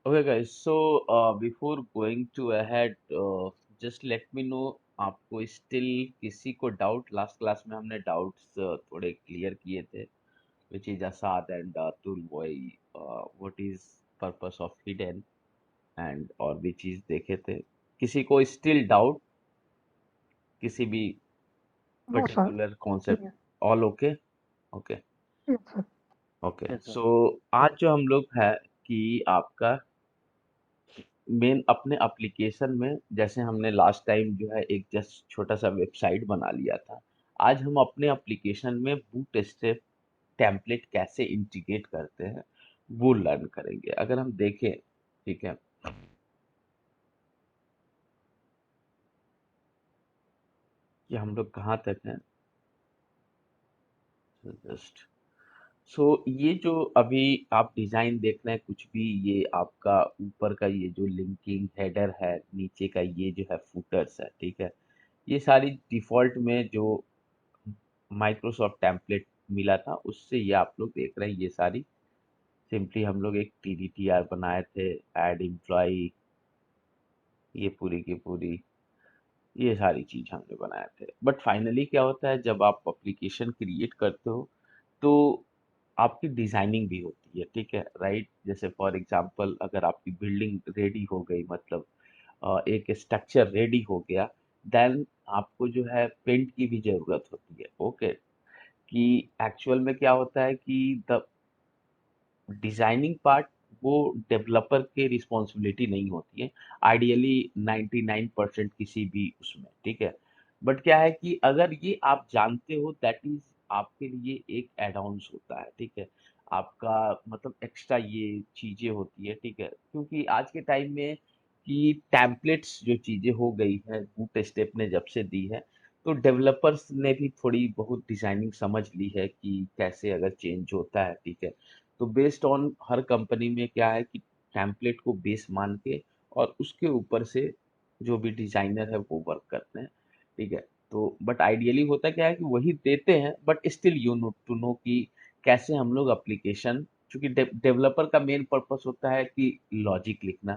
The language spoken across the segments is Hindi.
Okay, guys. So, before going to ahead, just let me know आपको still किसी को डाउट लास्ट क्लास में हमने डाउट्स थोड़े क्लियर किए थे which is Assad and Atul boy what is purpose of hidden and और भी चीज देखे थे किसी को still डाउट किसी भी No, sir. Particular concept Yes, all okay okay yes, sir. Okay yes sir. So आज जो हम लोग है कि आपका मेन अपने एप्लीकेशन में जैसे हमने लास्ट टाइम जो है एक जस्ट छोटा सा वेबसाइट बना लिया था आज हम अपने एप्लीकेशन में बूट स्ट्रैप टेम्पलेट कैसे इंटीग्रेट करते हैं वो लर्न करेंगे अगर हम देखें ठीक है कि हम लोग कहाँ तक हैं जस्ट सो ये जो अभी आप डिजाइन देख रहे हैं कुछ भी ये आपका ऊपर का ये जो लिंकिंग हेडर है नीचे का ये जो है फुटर्स है ठीक है ये सारी डिफॉल्ट में जो माइक्रोसॉफ्ट टेम्पलेट मिला था उससे ये आप लोग देख रहे हैं ये सारी सिंपली हम लोग एक टीडीटीआर बनाए थे ऐड एम्प्लॉय ये पूरी की पूरी ये सारी चीज हमने बनाए थे बट फाइनली क्या होता है जब आप एप्लीकेशन क्रिएट करते हो तो आपकी डिजाइनिंग भी होती है ठीक है राइट जैसे फॉर एग्जांपल अगर आपकी बिल्डिंग रेडी हो गई मतलब एक स्ट्रक्चर रेडी हो गया देन आपको जो है पेंट की भी जरूरत होती है ओके कि एक्चुअल में क्या होता है कि द डिजाइनिंग पार्ट वो डेवलपर के रिस्पॉन्सिबिलिटी नहीं होती है आइडियली 99% किसी भी उसमें ठीक है बट क्या है कि अगर ये आप जानते हो दैट इज आपके लिए एक एड ऑन्स होता है ठीक है आपका मतलब एक्स्ट्रा ये चीजें होती है ठीक है क्योंकि आज के टाइम में कि टेम्पलेट्स जो चीजें हो गई है बूट स्टेप ने जब से दी है तो डेवलपर्स ने भी थोड़ी बहुत डिजाइनिंग समझ ली है कि कैसे अगर चेंज होता है ठीक है तो बेस्ड ऑन हर कंपनी में क्या है कि टेम्पलेट को बेस मान के और उसके ऊपर से जो भी डिजाइनर है वो वर्क करते हैं ठीक है तो बट आइडियली होता क्या है कि वही देते हैं but still you know to know कि कैसे हम लोग एप्लीकेशन क्योंकि डेवलपर का मेन पर्पस होता है कि लॉजिक लिखना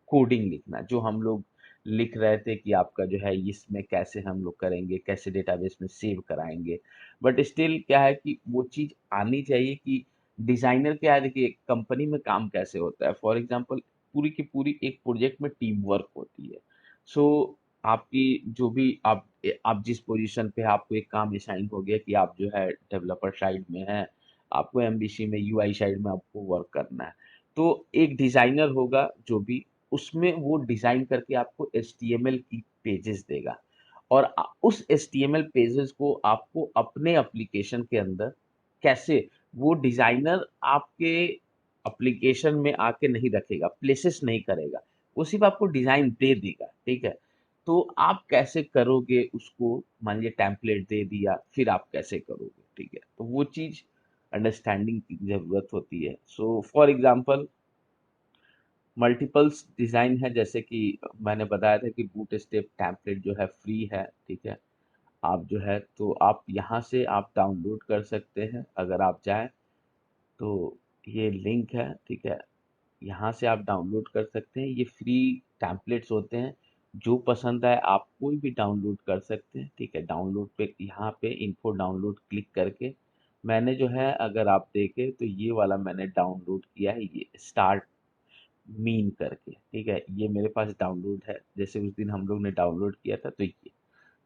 कोडिंग लिखना जो हम लोग लिख रहे थे कि आपका जो है इसमें कैसे हम लोग करेंगे कैसे डेटाबेस में सेव कराएंगे बट स्टिल क्या है कि वो चीज आनी चाहिए कि डिजाइनर क्या है देखिए कंपनी में काम कैसे होता है फॉर एग्जांपल पूरी की पूरी एक प्रोजेक्ट में टीम वर्क होती है सो आपकी जो भी आप जिस पोजीशन पे हैं, आपको एक काम असाइन हो गया कि आप जो है डेवलपर साइड में हैं आपको एमबीसी में यूआई साइड में आपको वर्क करना है तो एक डिजाइनर होगा जो भी उसमें वो डिजाइन करके आपको एचटीएमएल की पेजेस देगा और उस एचटीएमएल पेजेस को आपको अपने एप्लीकेशन के अंदर कैसे वो डिजाइनर आपके एप्लीकेशन में आके नहीं रखेगा प्लेसेस नहीं करेगा वो सिर्फ आपको डिजाइन दे देगा ठीक है तो आप कैसे करोगे उसको मान लीजिए टेम्पलेट दे दिया फिर आप कैसे करोगे ठीक है तो वो चीज अंडरस्टैंडिंग की जरूरत होती है so for example multiples design है जैसे कि मैंने बताया था कि बूट स्टेप टेम्पलेट जो है फ्री है ठीक है आप जो है तो आप यहाँ से आप डाउनलोड कर सकते हैं अगर आप चाहें तो ये लिंक है ठीक है यहाँ से आप डाउनलोड कर सकते हैं ये फ्री टेम्पलेट्स होते हैं जो पसंद आए आप कोई भी डाउनलोड कर सकते हैं ठीक है डाउनलोड पे यहाँ पे इन्फो डाउनलोड क्लिक करके मैंने जो है अगर आप देखें तो ये वाला मैंने डाउनलोड किया है ये स्टार्ट मीन करके ठीक है ये मेरे पास डाउनलोड है जैसे उस दिन हम लोग ने डाउनलोड किया था तो ये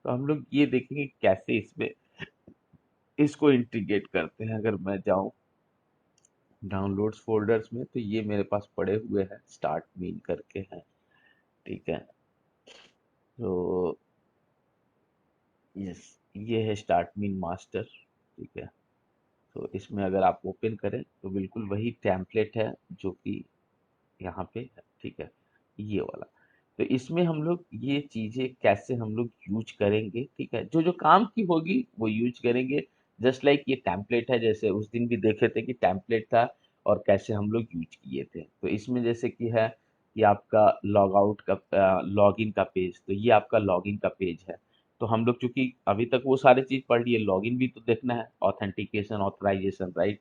तो हम लोग ये देखेंगे कैसे इसमें इसको इंटीग्रेट करते हैं अगर मैं जाऊं डाउनलोड्स फोल्डर्स में तो ये मेरे पास पड़े हुए हैं स्टार्ट मीन करके हैं ठीक है तो यस ये है स्टार्ट मीन मास्टर ठीक है तो इसमें अगर आप ओपन करें तो बिल्कुल वही टेम्पलेट है जो कि यहाँ पे है ठीक है ये वाला तो इसमें हम लोग ये चीजें कैसे हम लोग यूज करेंगे ठीक है जो जो काम की होगी वो यूज करेंगे जस्ट लाइक ये टेम्पलेट है जैसे उस दिन भी देखे थे कि टेम्पलेट था और कैसे हम लोग यूज किए थे तो इसमें जैसे कि है कि आपका लॉग आउट का लॉग इन का पेज तो ये आपका लॉग इन का पेज है तो हम लोग चूंकि अभी तक वो सारी चीज पढ़ लिए लॉग इन भी तो देखना है ऑथेंटिकेशन ऑथराइजेशन राइट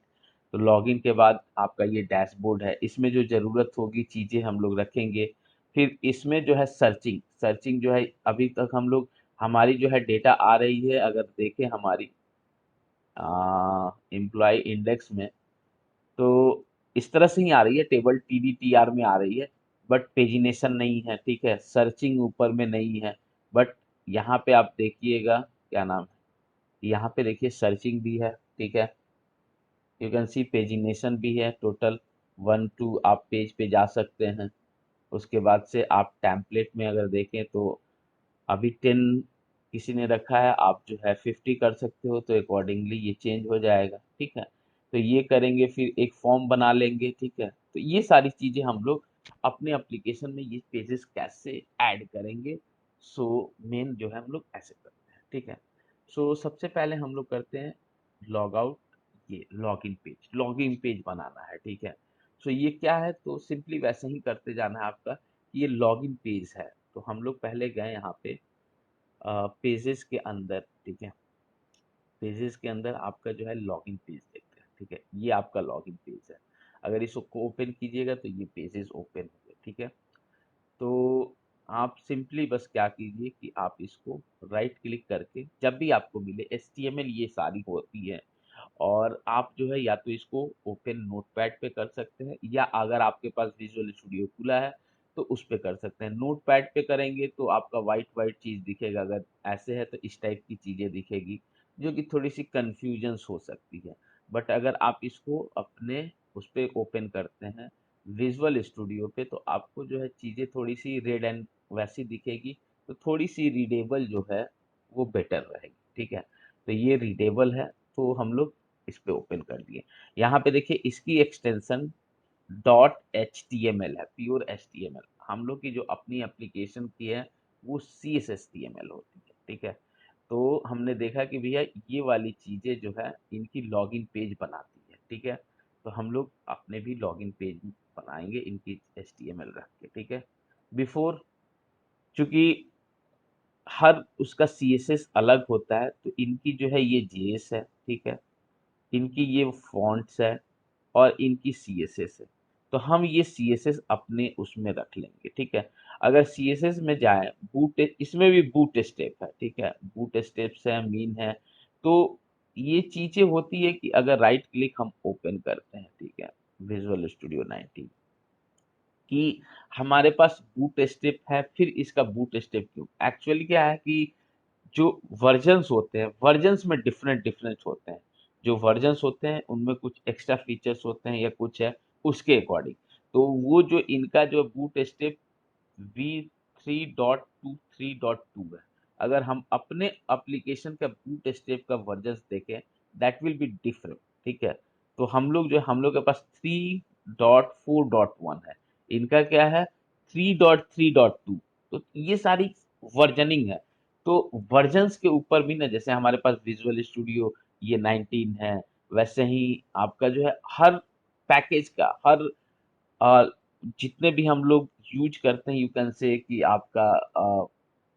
तो लॉगिन के बाद आपका ये डैशबोर्ड है, इसमें जो ज़रूरत होगी चीज़ें हम लोग रखेंगे। फिर इसमें जो है सर्चिंग, सर्चिंग जो है अभी तक हम लोग, हमारी जो है डेटा आ रही है, अगर देखें हमारी एम्प्लॉय इंडेक्स में, तो इस तरह से ही आ रही है, टेबल TDTR में आ रही है, बट पेजिनेशन नहीं है, ठीक है, सर्चिंग ऊपर में नहीं है। बट यहाँ पे आप देखिएगा, क्या नाम है, यहाँ पे देखिए सर्चिंग भी है, ठीक है, यू कैन सी पेजिनेशन भी है, टोटल 1 2 आप पेज पे जा सकते हैं। उसके बाद से आप टेम्पलेट में अगर देखें तो अभी 10 किसी ने रखा है, आप जो है 50 कर सकते हो, तो अकॉर्डिंगली ये चेंज हो जाएगा, ठीक है। तो ये करेंगे, फिर एक फॉर्म बना लेंगे, ठीक है। तो ये सारी चीजें हम लोग अपने एप्लीकेशन में ये पेजेस कैसे ऐड करेंगे, सो मेन जो है हम लोग ऐसे करते हैं, ठीक है। सो सबसे पहले हम लोग करते हैं लॉग आउट, ये लॉगिन पेज बनाना है, ठीक है। सो ये क्या है, तो सिंपली वैसे ही करते जाना है आपका। ये लॉगिन पेज है, तो हम लोग पहले गए यहाँ पे पेजेस के अंदर, ठीक है। पेजेस के अंदर आपका जो है लॉगिन पेज देखते हैं, ठीक है, ये आपका लॉगिन पेज है। अगर इसको ओपन कीजिएगा तो ये पेजेस ओपन होंगे, ठीक है। तो आप सिंपली बस क्या कीजिए कि आप इसको राइट क्लिक करके, जब भी आपको मिले, HTML ये सारी होती है, और आप जो है या तो इसको ओपन नोटपैड पे कर सकते हैं, या अगर आपके पास विजुअल स्टूडियो खुला है तो उस पे कर सकते हैं। नोटपैड पे करेंगे तो आपका वाइट वाइट चीज दिखेगा, अगर ऐसे है तो इस टाइप की चीजें दिखेगी, जो कि थोड़ी सी कंफ्यूजन हो सकती है। बट अगर आप इसको अपने उस पे ओपन करते हैं विजुअल स्टूडियो पे, तो आपको जो है चीजें थोड़ी सी रेड एंड वैसी दिखेगी, तो थोड़ी सी रीडेबल जो है वो बेटर रहेगी, ठीक है। तो ये रीडेबल है, तो हम लोग इस पे ओपन कर दिए। यहाँ पे देखिए इसकी एक्सटेंशन .html है, प्योर HTML। हम लोग की जो अपनी एप्लीकेशन की है वो CSHTML होती है, ठीक है। तो हमने देखा कि भैया ये वाली चीजें जो है इनकी लॉगिन पेज बनाती है, ठीक है। तो हम लोग अपने भी लॉगिन पेज बनाएंगे इनकी HTML रख के, ठीक है। बिफोर, चूंकि हर उसका CSS अलग होता है, तो इनकी जो है ये JS है, ठीक है, इनकी ये फॉन्ट्स है, और इनकी CSS है। तो हम ये CSS अपने उसमें रख लेंगे, ठीक है। अगर CSS में जाए, बूट इसमें भी बूट स्टेप है, ठीक है, बूट स्टेप्स है, मीन है। तो ये चीजें होती है कि अगर राइट क्लिक हम ओपन करते हैं, ठीक है, विजुअल स्टूडियो 19, कि हमारे पास बूट स्टेप है, फिर इसका बूट स्टेप क्यों, एक्चुअली क्या है कि जो वर्जन्स होते हैं, वर्जन्स में डिफरेंट डिफरेंट होते हैं। जो वर्जन्स होते हैं उनमें कुछ एक्स्ट्रा फीचर्स होते हैं या कुछ है, उसके अकॉर्डिंग। तो वो जो इनका जो बूट स्टेप V3.23.2 है, अगर हम अपने एप्लीकेशन का बूट स्टेप का वर्जन देखें, दैट विल बी डिफरेंट, ठीक है। तो हम लोग के पास 3.4.1 है, इनका क्या है 3.3.2। तो ये सारी वर्जनिंग है। तो वर्जन्स के ऊपर भी ना, जैसे हमारे पास विजुअल स्टूडियो ये 19 है, वैसे ही आपका जो है हर पैकेज का, हर जितने भी हम लोग यूज करते हैं, यू कैन से कि आपका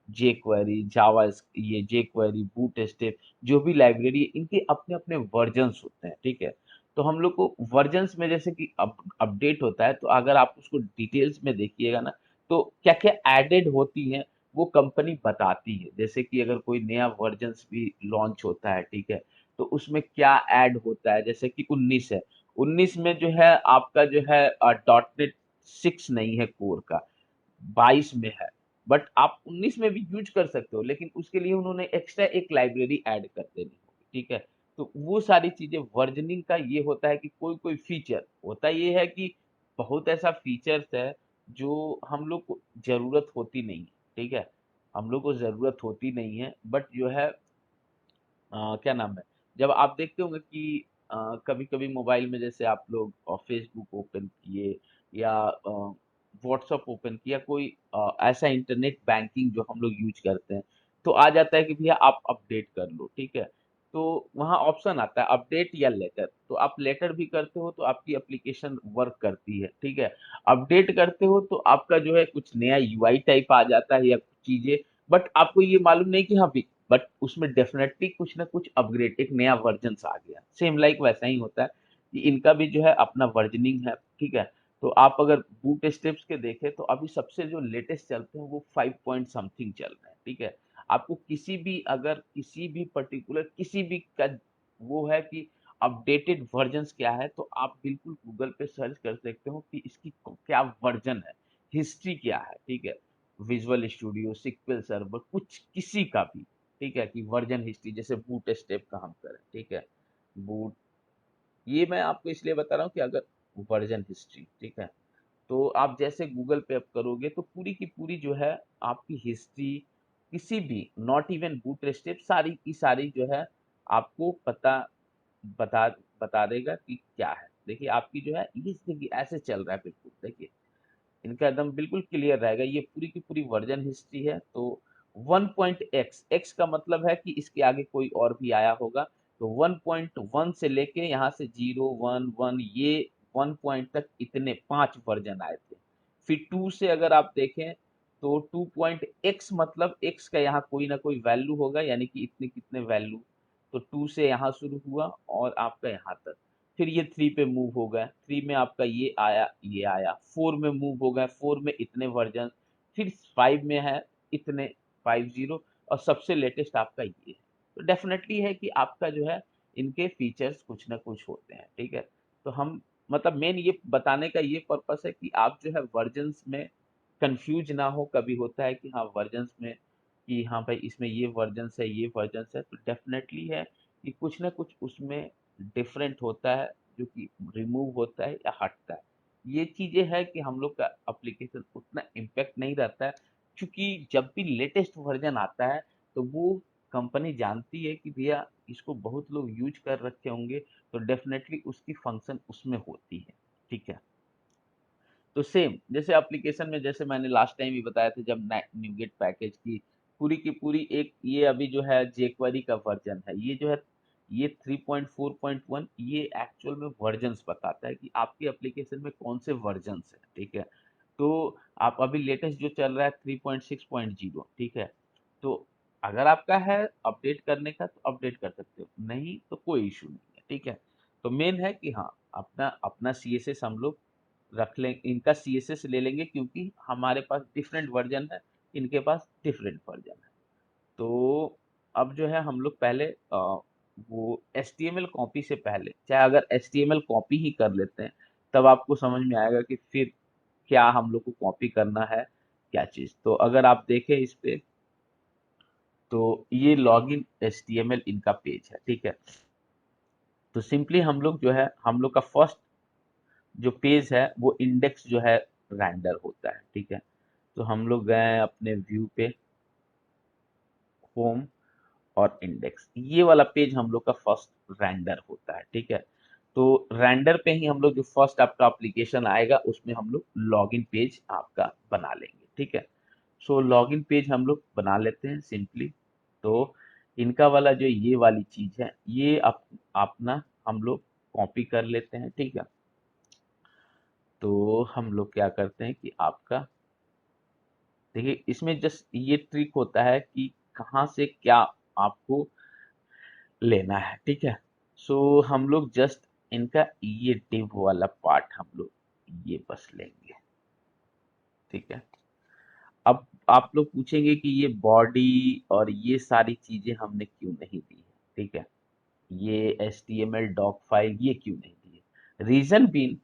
जे क्वेरी, जावा, ये जे क्वेरी, बूट स्टेप, जो भी लाइब्रेरी है, इनके अपने अपने वर्जन्स होते हैं, ठीक है। तो हम लोग को वर्जन्स में जैसे कि अपडेट होता है, तो अगर आप उसको डिटेल्स में देखिएगा ना, तो क्या क्या एडेड होती है वो कंपनी बताती है। जैसे कि अगर कोई नया वर्जन्स भी लॉन्च होता है, ठीक है, तो उसमें क्या ऐड होता है, जैसे कि 19 है, 19 में जो है आपका जो है .NET 6 नहीं है कोर का, 22 में है। बट आप 19 में भी यूज कर सकते हो, लेकिन उसके लिए उन्होंने एक्स्ट्रा एक लाइब्रेरी ऐड कर देनी होगी, ठीक है। तो वो सारी चीजें वर्जनिंग का ये होता है कि कोई कोई फीचर होता ये है कि बहुत ऐसा फीचर्स है जो हम लोग को जरूरत होती नहीं है, ठीक है, हम लोग को जरूरत होती नहीं है, बट जो है क्या नाम है, जब आप देखते होंगे कि कभी कभी मोबाइल में जैसे आप लोग फेसबुक ओपन किए, या व्हाट्सअप ओपन किया, कोई ऐसा इंटरनेट बैंकिंग जो हम लोग यूज करते हैं, तो आ जाता है कि भैया आप अपडेट कर लो, ठीक है। तो वहाँ ऑप्शन आता है अपडेट या लेटर, तो आप लेटर भी करते हो तो आपकी एप्लीकेशन वर्क करती है, ठीक है। अपडेट करते हो तो आपका जो है कुछ नया UI टाइप आ जाता है या कुछ चीजें, बट आपको ये मालूम नहीं कि हाँ, बट उसमें डेफिनेटली कुछ ना कुछ अपग्रेड, एक नया वर्जन आ गया, सेम लाइक वैसा ही होता है। कि इनका भी जो है अपना वर्जनिंग है, ठीक है। तो आप अगर बूट स्ट्रैप्स के देखें तो अभी सबसे जो लेटेस्ट चलते हैं वो 5 पॉइंट समथिंग चल रहे हैं, ठीक है। आपको किसी भी अगर किसी भी पर्टिकुलर किसी भी का वो है कि अपडेटेड वर्जन्स क्या है, तो आप बिल्कुल गूगल पे सर्च कर सकते हो कि इसकी क्या वर्जन है, हिस्ट्री क्या है, ठीक है। विजुअल स्टूडियो, सिक्वल सर्वर, कुछ किसी का भी, ठीक है, कि वर्जन हिस्ट्री जैसे बूट स्टेप का हम करें, ठीक है। बूट, ये मैं आपको इसलिए बता रहा हूँ कि अगर वर्जन हिस्ट्री, ठीक है, तो आप जैसे गूगल पे आप करोगे तो पूरी की पूरी जो है आपकी हिस्ट्री, किसी भी, नॉट इवन बूट स्टेप, सारी की सारी जो है आपको पता बता बता देगा कि क्या है। देखिए आपकी जो है ये देखिए ऐसे चल रहा है, बिल्कुल देखिए इनका एकदम बिल्कुल क्लियर रहेगा, ये पूरी की पूरी वर्जन हिस्ट्री है। तो 1.x, x का मतलब है कि इसके आगे कोई और भी आया होगा, तो 1.1 से लेके यहाँ से 0 1 1 ये 1 पॉइंट तक इतने 5 वर्जन आए थे। फिर 2 से अगर आप देखें तो 2.x मतलब x का यहाँ कोई ना कोई वैल्यू होगा, यानी कि इतने कितने वैल्यू, तो 2 से यहाँ शुरू हुआ और आपका यहाँ तक। फिर ये 3 पे मूव हो गए, 3 में आपका ये आया, 4 में मूव हो गए, 4 में इतने वर्जन, फिर 5 में है इतने, 50, और सबसे लेटेस्ट आपका ये है। तो डेफिनेटली है कि आपका जो है इनके फीचर्स कुछ ना कुछ होते हैं, ठीक है। तो हम मतलब मेन ये बताने का ये पर्पस है कि आप जो है वर्जन्स में कंफ्यूज ना हो। कभी होता है कि हाँ वर्जन्स में कि हाँ भाई इसमें ये वर्जन्स है, ये वर्जन्स है, तो डेफिनेटली है कि कुछ ना कुछ उसमें डिफरेंट होता है, जो कि रिमूव होता है या हटता है। ये चीजें है कि हम लोग का एप्लीकेशन उतना इम्पैक्ट नहीं रहता है, क्योंकि जब भी लेटेस्ट वर्जन आता है तो वो कंपनी जानती है कि भैया इसको बहुत लोग यूज कर रखे होंगे, तो डेफिनेटली उसकी फंक्शन उसमें होती है, ठीक है। तो सेम जैसे एप्लीकेशन में, जैसे मैंने लास्ट टाइम भी बताया था, जब न्यूगेट पैकेज की पूरी एक ये अभी जो है jQuery का वर्जन है, ये जो है ये 3.4.1, ये एक्चुअल में वर्जन्स बताता है कि आपके एप्लीकेशन में कौन से वर्जन्स है, ठीक है। तो आप अभी लेटेस्ट जो चल रहा है 3.6.0, ठीक है। तो अगर आपका है अपडेट करने का तो अपडेट कर सकते हो, नहीं तो कोई इशू नहीं है, ठीक है। तो मेन है कि हाँ अपना अपना CSS हम लोग रख लें, इनका CSS ले लेंगे, क्योंकि हमारे पास डिफरेंट वर्जन है, इनके पास डिफरेंट वर्जन है। तो अब जो है हम लोग पहले वो HTML कॉपी से पहले, चाहे अगर HTML कॉपी ही कर लेते हैं, तब आपको समझ में आएगा कि फिर क्या हम लोग को कॉपी करना है, क्या चीज। तो अगर आप देखें इस पे, तो ये लॉगिन HTML इनका पेज है, ठीक है। तो सिंपली हम लोग जो है हम लोग का फर्स्ट जो पेज है वो इंडेक्स जो है रेंडर होता है, ठीक है। तो हम लोग गए अपने व्यू पे, होम और इंडेक्स, ये वाला पेज हम लोग का फर्स्ट रेंडर होता है, ठीक है। तो रेंडर पे ही हम लोग जो फर्स्ट आपका एप्लीकेशन आएगा उसमें हम लोग लॉगिन पेज आपका बना लेंगे, ठीक है। सो लॉगिन पेज हम लोग बना लेते हैं सिंपली। तो इनका वाला जो ये वाली चीज है ये अपना हम लोग कॉपी कर लेते हैं, ठीक है। तो हम लोग क्या करते हैं कि आपका देखिए इसमें जस्ट ये ट्रिक होता है कि कहाँ से क्या आपको लेना है, ठीक है। सो हम लोग जस्ट इनका ये डिव वाला पार्ट हम लोग ये बस लेंगे, ठीक है। अब आप लोग पूछेंगे कि ये बॉडी और ये सारी चीजें हमने क्यों नहीं दी है, ठीक है। ये HTML डॉक फाइल ये क्यों नहीं दी है, रीजन बीन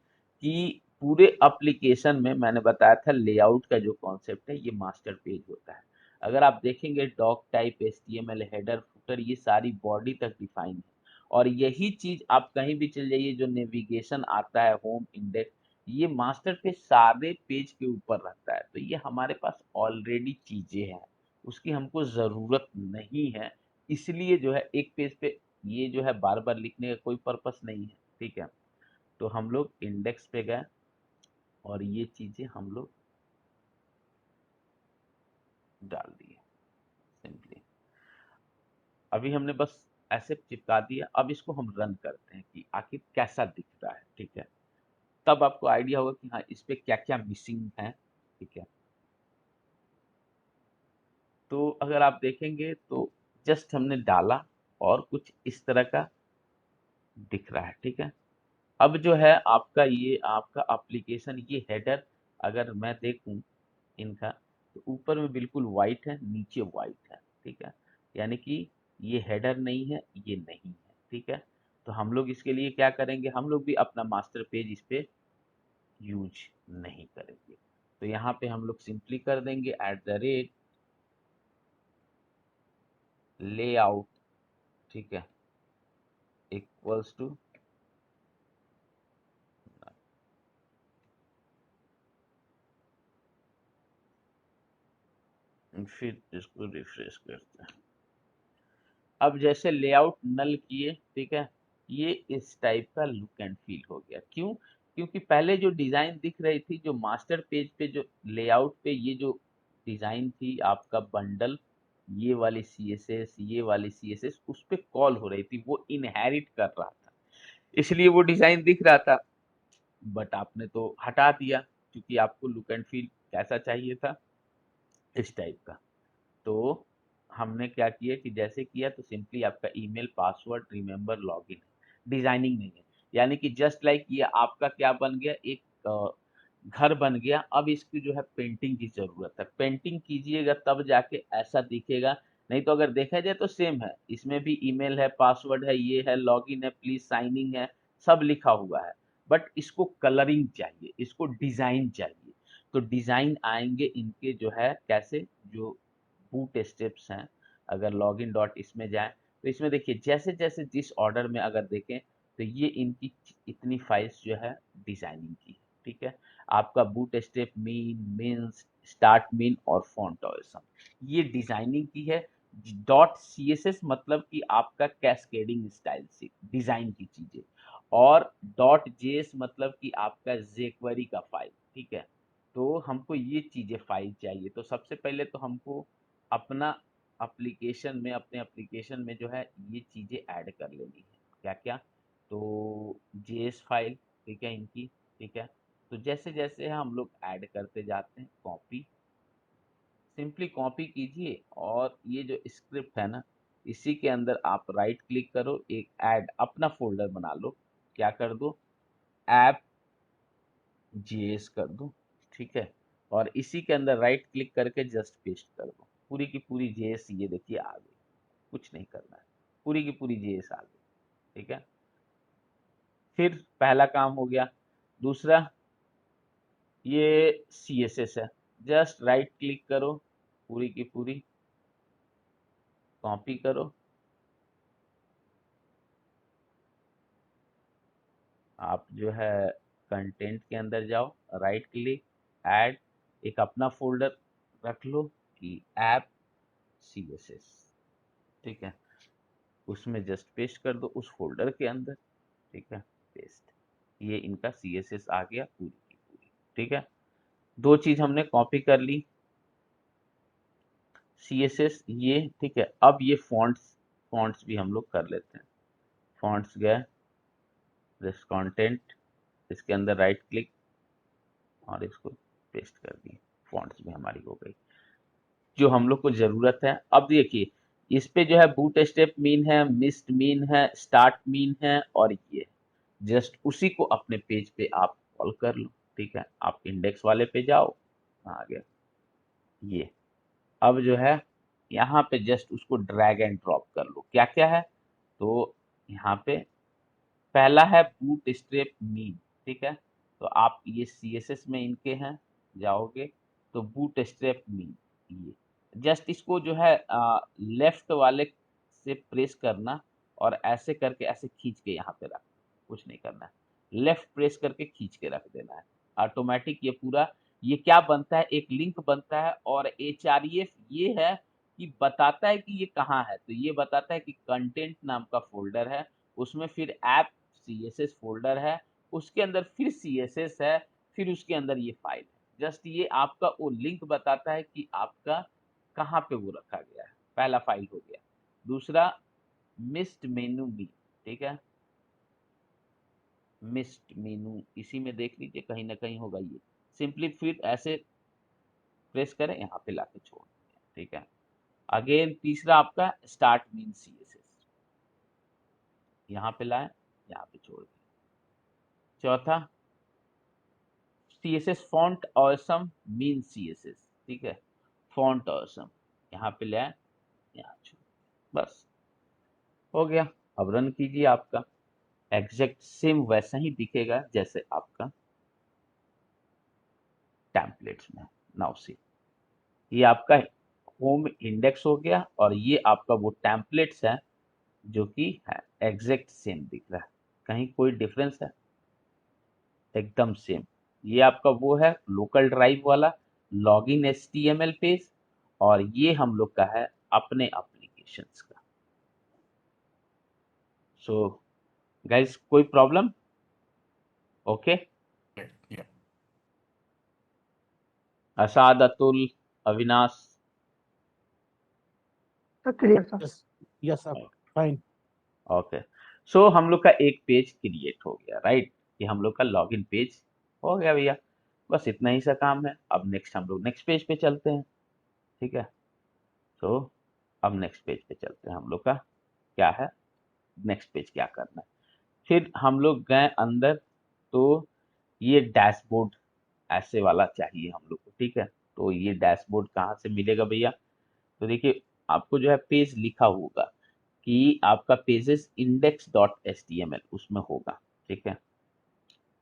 कि पूरे एप्लीकेशन में मैंने बताया था लेआउट का जो कॉन्सेप्ट है ये मास्टर पेज होता है। अगर आप देखेंगे doctype, HTML, header, footer, ये सारी बॉडी तक डिफाइन है। और यही चीज आप कहीं भी चल जाइए, जो नेविगेशन आता है, होम, इंडेक्स, ये मास्टर पेज सारे पेज के ऊपर रहता है। तो ये हमारे पास ऑलरेडी चीजें हैं, उसकी हमको जरूरत नहीं है। इसलिए जो है एक पेज पे ये जो है बार बार लिखने का कोई पर्पस नहीं है, ठीक है। तो हम लोग इंडेक्स पे गए और ये चीजें हम लोग डाल दिए सिंपली। अभी हमने बस ऐसे चिपका दिया, अब इसको हम रन करते हैं कि आखिर कैसा दिख रहा है, ठीक है। तब आपको आइडिया होगा कि हाँ इस पे क्या क्या मिसिंग है, ठीक है। तो अगर आप देखेंगे तो जस्ट हमने डाला और कुछ इस तरह का दिख रहा है, ठीक है। अब जो है आपका ये आपका एप्लीकेशन ये हेडर, अगर मैं देखूं इनका, तो ऊपर में बिल्कुल वाइट है, नीचे वाइट है, ठीक है। यानी कि ये हेडर नहीं है, ये नहीं है, ठीक है। तो हम लोग इसके लिए क्या करेंगे, हम लोग भी अपना मास्टर पेज इस पे यूज नहीं करेंगे। तो यहाँ पे हम लोग सिंपली कर देंगे @layout, ठीक है, इक्वल्स टू, फिर इसको रिफ्रेश करते हैं। अब जैसे लेआउट नल किए, ठीक है, ये इस टाइप का लुक एंड फील हो गया। क्यों? क्योंकि पहले जो डिजाइन दिख रही थी, जो मास्टर पेज पे जो लेआउट पे ये जो डिजाइन थी आपका बंडल, ये वाली सीएसएस, ये वाली सीएसएस उस पे कॉल हो रही थी, वो इनहेरिट कर रहा था, इसलिए वो डिजाइन दिख रहा था। बट आपने तो हटा दिया, क्योंकि आपको लुक एंड फील कैसा चाहिए था, इस टाइप का। तो हमने क्या किया कि जैसे किया तो सिंपली आपका email password remember login, designing नहीं है। यानी कि जस्ट लाइक ये आपका क्या बन गया, एक घर बन गया। अब इसकी जो है पेंटिंग की जरूरत है, पेंटिंग कीजिएगा तब जाके ऐसा दिखेगा। नहीं तो अगर देखा जाए तो सेम है, इसमें भी ईमेल है, पासवर्ड है, ये है, लॉगिन है, प्लीज साइनिंग है, सब लिखा हुआ है। बट इसको कलरिंग चाहिए, इसको डिजाइन चाहिए। तो डिजाइन आएंगे इनके जो है कैसे, जो बूट स्टेप्स हैं। अगर लॉगिन डॉट इसमें जाएं, तो इसमें देखिए जैसे जैसे जिस ऑर्डर में अगर देखें, तो ये इनकी इतनी फाइल्स जो है डिजाइनिंग की है, ठीक है। आपका boot step mean, means, start mean और फॉन्ट ऑसम, ये डिजाइनिंग की है। डॉट सीएसएस मतलब कि आपका कैस्केडिंग स्टाइल से डिजाइन की चीजें, और डॉट जेएस मतलब कि आपका जेक्वेरी का फाइल, ठीक है। तो हमको ये चीजें फाइल चाहिए। तो सबसे पहले तो हमको अपना एप्लीकेशन में, अपने एप्लीकेशन में जो है ये चीजें ऐड कर लेनी है। क्या क्या? तो जेएस फाइल, ठीक है, इनकी, ठीक है। तो जैसे जैसे हम लोग ऐड करते जाते हैं, कॉपी, सिंपली कॉपी कीजिए, और ये जो स्क्रिप्ट है ना, इसी के अंदर आप राइट क्लिक करो, एक ऐड अपना फोल्डर बना लो। क्या कर दो, ऐप जेएस कर दो, ठीक है। और इसी के अंदर राइट क्लिक करके जस्ट पेस्ट कर दो, पूरी की पूरी जेएस ये देखिए आ गई। कुछ नहीं करना है, पूरी की पूरी जेएस आ गई, ठीक है। फिर पहला काम हो गया। दूसरा, ये सीएसएस है, जस्ट राइट क्लिक करो, पूरी की पूरी कॉपी करो, आप जो है कंटेंट के अंदर जाओ, राइट क्लिक, ऐड, एक अपना फोल्डर रख लो कि ऐप सीएसएस, ठीक है। उसमें जस्ट पेस्ट कर दो उस फोल्डर के अंदर, ठीक है, पेस्ट। ये इनका सीएसएस आ गया पूरी की पूरी, ठीक है। दो चीज हमने कॉपी कर ली, सीएसएस ये, ठीक है। अब ये फॉन्ट्स, फॉन्ट्स भी हम लोग कर लेते हैं। फॉन्ट्स गए, दिस कंटेंट, इसके अंदर राइट क्लिक और इसको पेस्ट कर दिए, फॉन्ट्स भी हमारी हो गई जो हम लोग को जरूरत है। अब देखिए इस पे जो है बूट स्टेप मीन है, मिस्ट मीन है, स्टार्ट मीन है, और ये जस्ट उसी को अपने पेज पे आप कॉल कर लो, ठीक है। आप इंडेक्स वाले पे जाओ, आ गया ये। अब जो है यहाँ पे जस्ट उसको ड्रैग एंड ड्रॉप कर लो। क्या क्या है, तो यहाँ पे पहला है बूट स्ट्रैप मीन, ठीक है। तो आप ये सीएसएस में इनके हैं, जाओगे तो बूट स्ट्रैप मीन, ये जस्ट इसको जो है लेफ्ट वाले से प्रेस करना, और ऐसे करके ऐसे खींच के यहाँ पे रख, कुछ नहीं करना है, लेफ्ट प्रेस करके खींच के रख देना है। ऑटोमेटिक ये पूरा, ये क्या बनता है, एक लिंक बनता है। और एचआरईएफ ये है कि बताता है कि ये कहाँ है, तो ये बताता है कि कंटेंट नाम का फोल्डर है, उसमें फिर ऐप सीएसएस फोल्डर है, उसके अंदर फिर सीएसएस है, फिर उसके अंदर ये फाइल है। जस्ट ये आपका वो लिंक बताता है कि आपका कहाँ पे वो रखा गया है। पहला फाइल हो गया। दूसरा, मिस्ट मेनू भी, ठीक है, मिस्ट मेनू इसी में देख लीजिए कहीं ना कहीं होगा ये। सिंपली फिर ऐसे प्रेस करें, यहाँ पे लाके छोड़ दीजिए, ठीक है। अगेन तीसरा आपका स्टार्ट मीन सीएसएस, यहाँ पे लाए, यहाँ पे छोड़ दिए, चौथा, CSS font awesome mean CSS, ठीक है, फॉन्ट ऑसम, यहाँ पे ले आए, यहाँ छोड़, बस हो गया। अब रन कीजिए, आपका एग्जैक्ट सेम वैसा ही दिखेगा जैसे आपका टेम्पलेट्स में। नाउ सी, ये आपका होम इंडेक्स हो गया और ये आपका वो टेम्पलेट्स है जो कि है एग्जैक्ट सेम दिख रहा है, कहीं कोई डिफरेंस है? एकदम सेम। ये आपका वो है लोकल ड्राइव वाला लॉगिन HTML पेज, और ये हम लोग का है अपने एप्लीकेशंस का। सो गाइस, कोई problem? Okay. Yeah. Asad, Atul, Avinash? Sir clear sir. Yes. Yes, sir. Fine. Okay. So हम लोग का एक पेज क्रिएट हो गया, राइट? ये हम लोग का लॉगिन पेज हो गया भैया, बस इतना ही सा काम है। अब नेक्स्ट हम लोग नेक्स्ट पेज पे चलते हैं, ठीक है? तो अब नेक्स्ट पेज पे चलते हैं, हम लोग का क्या है, नेक्स्ट पेज क्या करना है। फिर हम लोग गए अंदर, तो ये डैशबोर्ड ऐसे वाला चाहिए हम लोग को, ठीक है? तो ये डैशबोर्ड कहाँ से मिलेगा भैया? तो देखिए, आपको जो है पेज लिखा होगा कि आपका पेजेस index.html उसमें होगा, ठीक है?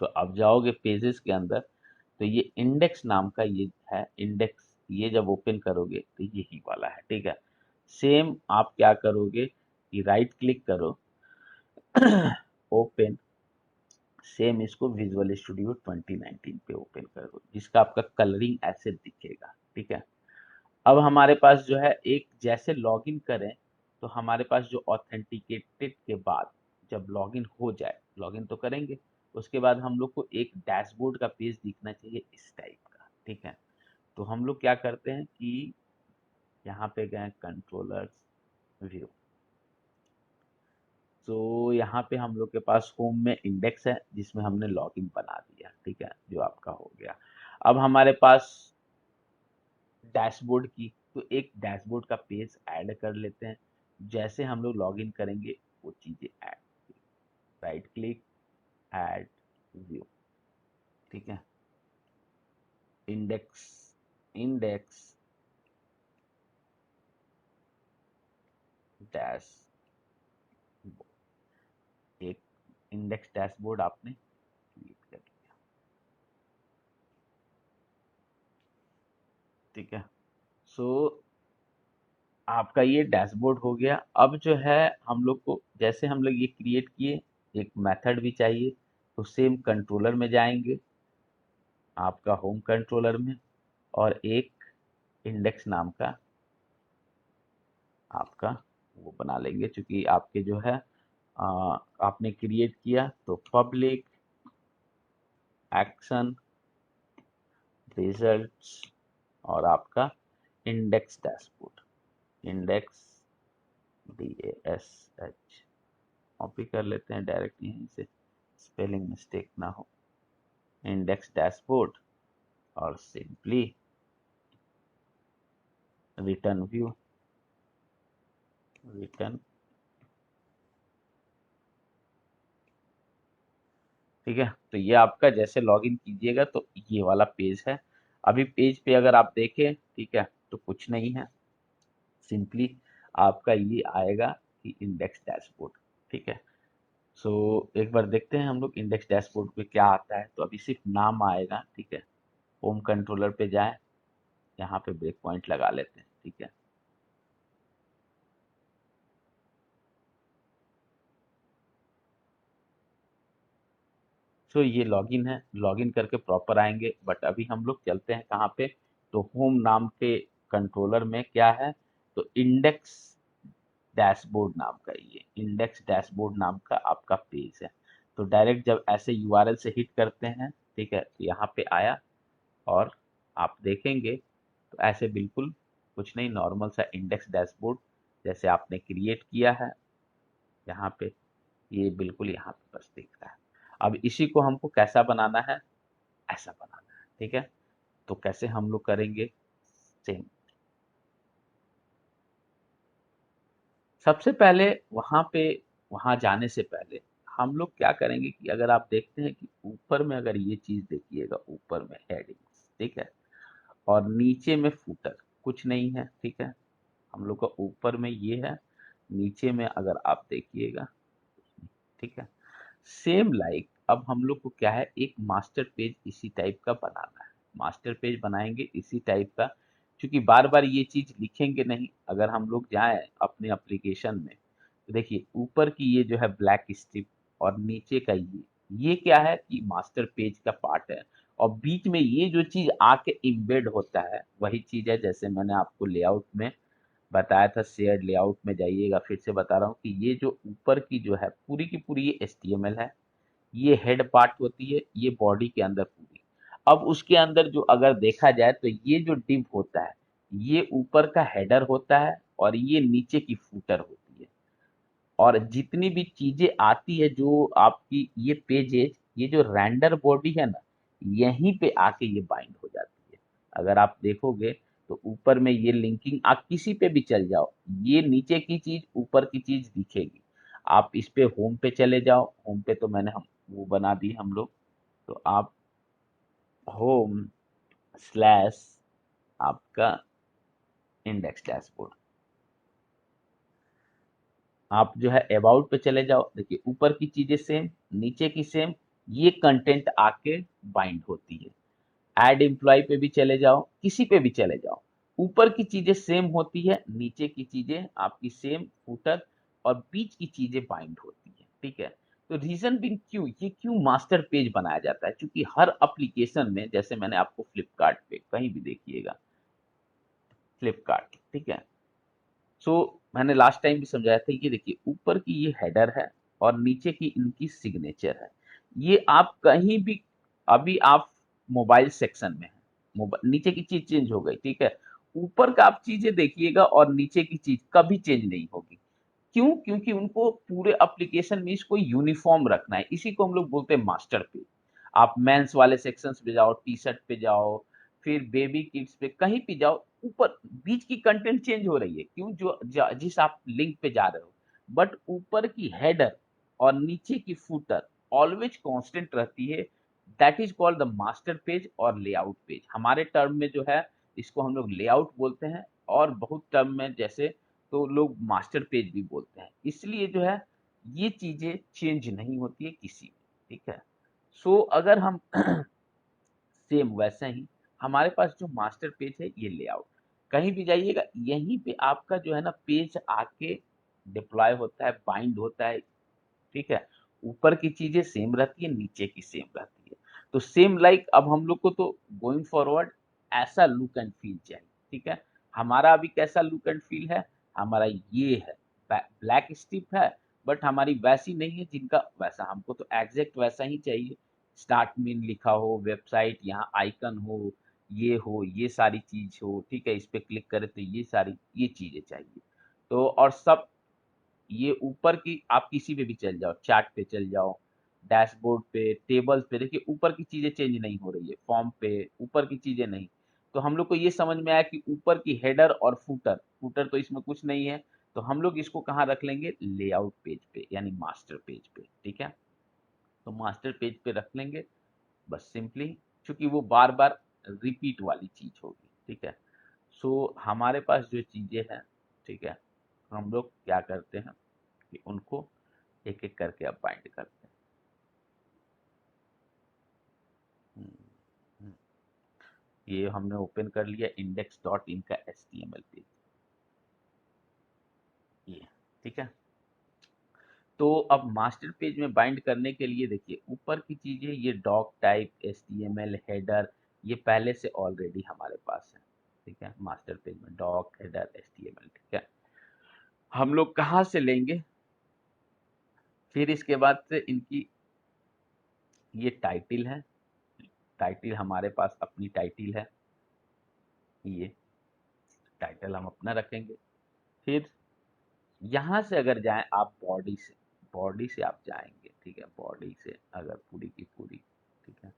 तो अब जाओगे पेजेस के अंदर, तो ये इंडेक्स नाम का ये है इंडेक्स, ये जब ओपन करोगे तो यही वाला है, ठीक है? सेम आप क्या करोगे कि राइट क्लिक करो, ओपन, सेम इसको विजुअल स्टूडियो 2019 पे ओपन करो, जिसका आपका कलरिंग ऐसे दिखेगा, ठीक है? अब हमारे पास जो है एक, जैसे लॉगिन करें तो हमारे पास जो ऑथेंटिकेटेड के बाद जब लॉगिन हो जाए, लॉगिन तो करेंगे, उसके बाद हम लोग को एक डैशबोर्ड का पेज दिखना चाहिए इस टाइप का, ठीक है? तो हम लोग क्या करते हैं कि यहाँ पे गए कंट्रोलर्स, व्यू, तो यहाँ पे हम लोग के पास होम में इंडेक्स है जिसमें हमने लॉगिन बना दिया, ठीक है, जो आपका हो गया। अब हमारे पास डैशबोर्ड की, तो एक डैशबोर्ड का पेज ऐड कर लेते हैं, जैसे हम लोग लॉगिन करेंगे वो चीजें add, right click, add view, ठीक है, इंडेक्स, इंडेक्स डैश, एक इंडेक्स डैशबोर्ड आपने क्रिएट कर लिया, ठीक है? सो आपका ये डैशबोर्ड हो गया। अब जो है हम लोग को, जैसे हम लोग ये क्रिएट किए, एक मेथड भी चाहिए, तो सेम कंट्रोलर में जाएंगे, आपका होम कंट्रोलर में, और एक इंडेक्स नाम का आपका वो बना लेंगे, क्योंकि आपके जो है आ, आपने क्रिएट किया, तो पब्लिक एक्शन रिजल्ट्स और आपका index dashboard, index DASH, copy कर लेते हैं डायरेक्ट यहीं से, स्पेलिंग मिस्टेक ना हो, इंडेक्स डैशबोर्ड, और सिंपली रिटर्न व्यू, रिटर्न, ठीक है? तो ये आपका जैसे लॉगिन कीजिएगा तो ये वाला पेज है। अभी पेज पे अगर आप देखें, ठीक है, तो कुछ नहीं है, सिंपली आपका ये आएगा कि इंडेक्स डैशबोर्ड, ठीक है? सो एक बार देखते हैं हम लोग इंडेक्स डैशबोर्ड पे क्या आता है। तो अभी सिर्फ नाम आएगा, ठीक है? होम कंट्रोलर पे जाएं, यहाँ पे ब्रेक पॉइंट लगा लेते हैं, ठीक है? सो ये लॉगिन है, लॉगिन करके प्रॉपर आएंगे, बट अभी हम लोग चलते हैं कहाँ पे, तो होम नाम के कंट्रोलर में क्या है, तो इंडेक्स डैशबोर्ड नाम का, ये इंडेक्स डैशबोर्ड नाम का आपका पेज है। तो डायरेक्ट जब ऐसे यूआरएल से हिट करते हैं, ठीक है, तो यहाँ पे आया, और आप देखेंगे तो ऐसे बिल्कुल कुछ नहीं, नॉर्मल सा इंडेक्स डैशबोर्ड जैसे आपने क्रिएट किया है यहाँ पे, ये बिल्कुल यहाँ पे बस दिख रहा है। अब इसी को हमको कैसा बनाना है, ऐसा बनाना है, ठीक है? तो कैसे हम लोग करेंगे, सेम, सबसे पहले वहां पे, वहां जाने से पहले हम लोग क्या करेंगे कि अगर आप देखते हैं कि ऊपर में अगर ये चीज देखिएगा, ऊपर में हेडिंग्स, ठीक है, और नीचे में फूटर कुछ नहीं है, ठीक है, हम लोग का ऊपर में ये है, नीचे में अगर आप देखिएगा, ठीक है, सेम लाइक अब हम लोग को क्या है, एक मास्टर पेज इसी टाइप का बनाना है। मास्टर पेज बनाएंगे इसी टाइप का, क्योंकि बार बार ये चीज लिखेंगे नहीं। अगर हम लोग जाएं अपने एप्लीकेशन में तो देखिए ऊपर की ये जो है ब्लैक स्ट्रिप और नीचे का ये क्या है कि मास्टर पेज का पार्ट है, और बीच में ये जो चीज आके इम्बेड होता है वही चीज है। जैसे मैंने आपको लेआउट में बताया था, शेयर्ड लेआउट में जाइएगा, फिर से बता रहा हूँ कि ये जो ऊपर की जो है पूरी की पूरी ये HTML है, ये हेड पार्ट होती है, ये बॉडी के अंदर पूरी। अब उसके अंदर जो अगर देखा जाए तो ये जो डिव होता है, ये ऊपर का हेडर होता है और ये नीचे की फूटर होती है। और जितनी भी चीजें आती है जो आपकी ये पेजेज, ये जो रेंडर बॉडी है ना, यहीं पे आके ये बाइंड हो जाती है। अगर आप देखोगे तो ऊपर में ये लिंकिंग आप किसी पे भी चल जाओ, ये नीचे की चीज ऊपर की चीज दिखेगी। आप इस पे होम पे चले जाओ, होम पे तो मैंने हम वो बना दी हम लोग, तो आप होम स्लैश आपका इंडेक्स डैशबोर्ड, आप जो है अबाउट पे चले जाओ, देखिए ऊपर की चीजें सेम, नीचे की सेम, ये कंटेंट आके बाइंड होती है। ऐड एम्प्लॉय पे भी चले जाओ, किसी पे भी चले जाओ, ऊपर की चीजें सेम होती है, नीचे की चीजें आपकी सेम फुटर और बीच की चीजें बाइंड होती है, ठीक है। तो रीजन भी क्यों, ये क्यों मास्टर पेज बनाया जाता है, क्योंकि हर एप्लीकेशन में, जैसे मैंने आपको फ्लिपकार्ट पे कहीं भी देखिएगा, फ्लिपकार्ट, ठीक है, सो मैंने लास्ट टाइम भी समझाया था, ये देखिए ऊपर की ये हेडर है और नीचे की इनकी सिग्नेचर है। ये आप कहीं भी, अभी आप मोबाइल सेक्शन में है, नीचे की चीज चेंज हो गई, ठीक है, ऊपर का आप चीजें देखिएगा और नीचे की चीज कभी चेंज नहीं होगी। क्यों? क्योंकि उनको पूरे एप्लीकेशन में इसको यूनिफॉर्म रखना है, इसी को हम लोग बोलते हैं मास्टर पेज। आप मेंस वाले सेक्शंस पे जाओ, टी शर्ट पे जाओ, फिर बेबी किड्स पे कहीं भी जाओ, ऊपर बीच की कंटेंट चेंज हो रही है, क्यों? जिस आप लिंक पे जा रहे हो, बट ऊपर की हेडर और नीचे की फुटर ऑलवेज कांस्टेंट रहती है। That is called the master page और लेआउट पेज। हमारे टर्म में जो है इसको हम लोग लेआउट बोलते हैं, और बहुत टर्म में जैसे तो लोग मास्टर पेज भी बोलते हैं। इसलिए जो है ये चीजें चेंज नहीं होती है किसी में, ठीक है। सो अगर हम सेम वैसा ही हमारे पास जो मास्टर पेज है, ये लेआउट कहीं भी जाइएगा, यहीं पे आपका जो है ना पेज आके डिप्लॉय होता है, बाइंड होता है, ठीक है। ऊपर की चीजें सेम रहती है, नीचे की सेम रहती है। तो सेम लाइक अब हम लोग को तो गोइंग फॉरवर्ड ऐसा लुक एंड फील चाहिए, ठीक है। हमारा अभी कैसा लुक एंड फील है, हमारा ये है, ब्लैक स्ट्रिप है, बट हमारी वैसी नहीं है जिनका वैसा, हमको तो एग्जैक्ट वैसा ही चाहिए। स्टार्ट में लिखा हो, वेबसाइट, यहाँ आइकन हो, ये सारी चीज हो, ठीक है, इस पे क्लिक करें तो ये सारी ये चीजें चाहिए। तो और सब ये ऊपर की आप किसी पे भी चल जाओ, चार्ट पे चल जाओ, डैशबोर्ड पे, टेबल्स पे, देखिए ऊपर की चीजें चेंज नहीं हो रही है, फॉर्म पे ऊपर की चीजें नहीं। तो हम लोग को ये समझ में आया कि ऊपर की हेडर और फुटर, फुटर तो इसमें कुछ नहीं है, तो हम लोग इसको कहाँ रख लेंगे, लेआउट पेज पे, यानी मास्टर पेज पे, ठीक है। तो मास्टर पेज पे रख लेंगे, बस सिंपली, क्योंकि वो बार बार रिपीट वाली चीज होगी, ठीक है। सो हमारे पास जो चीजें हैं, ठीक है, हम लोग क्या करते हैं कि उनको एक एक करके अब बाइंड करते हैं। हम्म, हम्म, ये हमने ओपन कर लिया इंडेक्स डॉट इन का HTML पेज, ये, ठीक है। तो अब मास्टर पेज में बाइंड करने के लिए देखिए ऊपर की चीजें, ये डॉक टाइप, HTML हेडर, ये पहले से ऑलरेडी हमारे पास है, ठीक है। मास्टर पेज में डॉक हेडर HTML, ठीक है। हम लोग कहाँ से लेंगे, फिर इसके बाद से इनकी ये टाइटिल है, टाइटिल हमारे पास अपनी टाइटिल है, ये टाइटल हम अपना रखेंगे। फिर यहाँ से अगर जाएं आप बॉडी से आप जाएंगे, ठीक है, बॉडी से अगर पूरी की पूरी, ठीक है,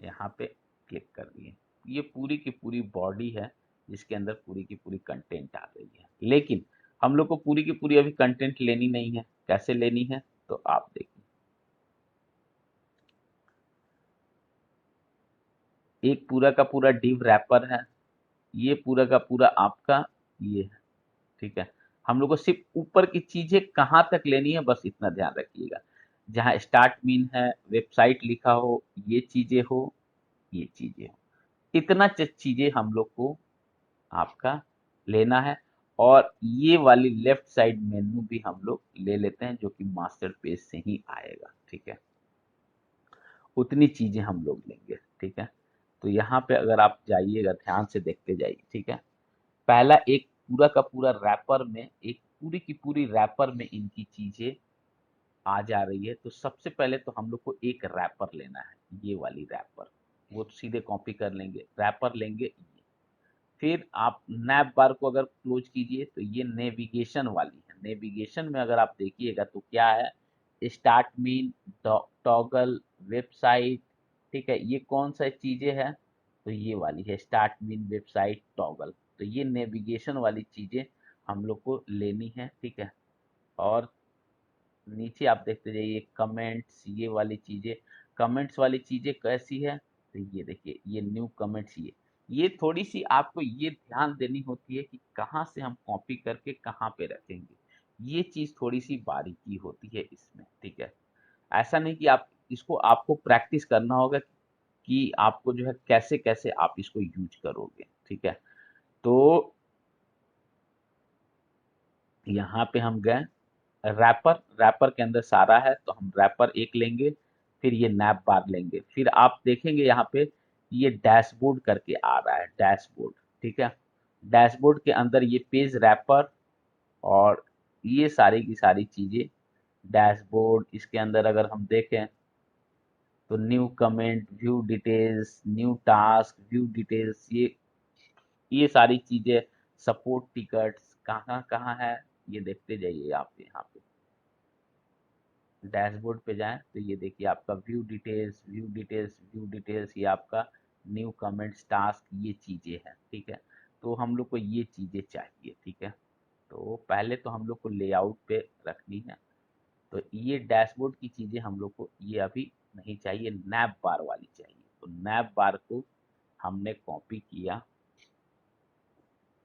यहाँ पे क्लिक कर दिए, ये पूरी की पूरी बॉडी है जिसके अंदर पूरी की पूरी कंटेंट आ गई है। लेकिन हम लोग को पूरी की पूरी अभी कंटेंट लेनी नहीं है, कैसे लेनी है, तो आप देखिए एक पूरा का पूरा डिव रैपर है, ये पूरा का पूरा आपका ये है, ठीक है। हम लोग को सिर्फ ऊपर की चीजें कहाँ तक लेनी है बस इतना ध्यान रखिएगा। जहाँ स्टार्ट मीन है, वेबसाइट लिखा हो, ये चीजें हो, ये चीजें हो, इतना चीजें हम लोग को आपका लेना है। और ये वाली लेफ्ट साइड मेन्यू भी हम लोग ले लेते हैं जो कि मास्टर पेज से ही आएगा, ठीक है। उतनी चीजें हम लोग लेंगे, ठीक है। तो यहाँ पे अगर आप जाइएगा ध्यान से देखते जाइए, ठीक है। पहला एक पूरा का पूरा रैपर में, एक पूरी की पूरी रैपर में इनकी चीजें आ जा रही है। तो सबसे पहले तो हम लोग को एक रैपर लेना है, ये वाली रैपर, वो तो सीधे कॉपी कर लेंगे, रैपर लेंगे ये। फिर आप नैप बार को अगर क्लोज कीजिए तो ये नेविगेशन वाली है। नेविगेशन में अगर आप देखिएगा तो क्या है, स्टार्ट मीन, टॉगल, वेबसाइट, ठीक है। ये कौन सा चीजें है, तो ये वाली है स्टार्ट मीन, वेबसाइट, टॉगल। तो ये नेविगेशन वाली चीजें हम लोग को लेनी है, ठीक है। और नीचे आप देखते जाइए कमेंट्स, ये वाली चीजें, कमेंट्स वाली चीजें कैसी है, तो ये देखिए ये न्यू कमेंट्स, ये थोड़ी सी आपको ये ध्यान देनी होती है कि कहाँ से हम कॉपी करके कहाँ पे रखेंगे। ये चीज थोड़ी सी बारीकी होती है इसमें, ठीक है। ऐसा नहीं कि आप इसको, आपको प्रैक्टिस करना होगा कि आपको जो है कैसे कैसे आप इसको यूज करोगे, ठीक है। तो यहाँ पे हम गए रैपर, रैपर के अंदर सारा है तो हम रैपर एक लेंगे। फिर ये नैप बार लेंगे। फिर आप देखेंगे यहाँ पे ये डैशबोर्ड करके आ रहा है, डैशबोर्ड, ठीक है। डैशबोर्ड के अंदर ये पेज रैपर और ये सारी की सारी चीजें डैशबोर्ड। इसके अंदर अगर हम देखें तो new comment, view details, new task, view details, ये सारी चीजें, सपोर्ट टिकट्स कहाँ कहाँ है, ये देखते जाइए आप यहाँ पे। डैशबोर्ड पे जाएं तो ये देखिए आपका view details, view details, view details, ये आपका न्यू कमेंट्स, टास्क, ये चीजें हैं, ठीक है। तो हम लोग को ये चीजें चाहिए, ठीक है। तो पहले तो हम लोग को लेआउट पे रखनी है। तो ये डैशबोर्ड की चीजें हम लोग को ये अभी नहीं चाहिए, नैप बार वाली चाहिए। तो नैप बार को हमने कॉपी किया,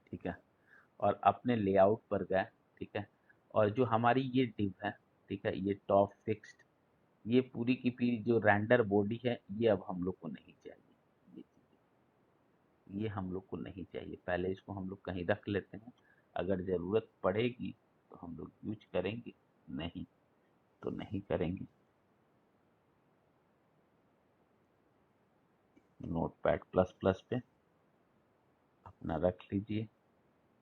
ठीक है, और अपने लेआउट पर गए, ठीक है। और जो हमारी ये डिव है, ठीक है, ये टॉप फिक्स्ड, ये पूरी की पूरी जो रेंडर बॉडी है ये अब हम लोग को नहीं चाहिए। ये चीजें ये हम लोग को नहीं चाहिए। पहले इसको हम लोग कहीं रख लेते हैं, अगर ज़रूरत पड़ेगी तो हम लोग यूज करेंगे, नहीं तो नहीं करेंगे। नोटपैड प्लस प्लस पे अपना रख लीजिए